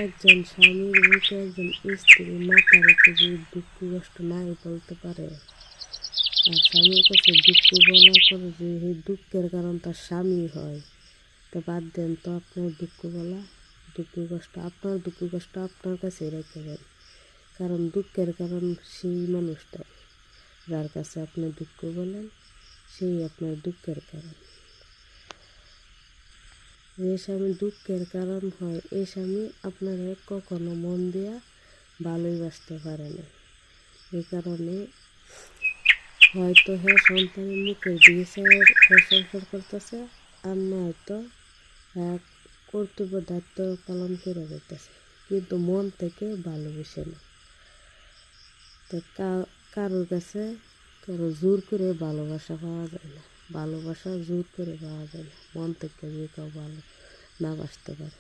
একজন স্বামীর মুখে একজন স্ত্রী মাথা রেখে যদি দুঃখ কষ্ট নাই বলতে পারে, আর স্বামীর কাছে দুঃখ বলার পরে যে এই দুঃখের কারণ তার স্বামী হয়, তো বাদ দেন তো আপনার দুঃখ বলা। দুঃখ কষ্ট আপনার কাছেই রেখে দেন, কারণ দুঃখের কারণ সেই মানুষটাই। যার কাছে আপনি দুঃখ বলেন সেই আপনার দুঃখের কারণ। যে স্বামী দুঃখের কারণ হয়, এই স্বামী আপনারা কখনো মন দিয়া ভালোবাসতে পারে না। এই কারণে হয়তো হ্যাঁ সন্তানের মুখের দিকে সংসার করতেছে, আর নয়তো হ্যাঁ কর্তব্য দায়িত্ব পালন করে যেতেছে, কিন্তু মন থেকে ভালোবেসে না। তো কারোর কাছে কারো জোর করে ভালোবাসা পাওয়া যায় না, ভালোবাসা জোর করে পাওয়া যায় না, মন থেকে যে কেউ ভালো না বাসতে পারে।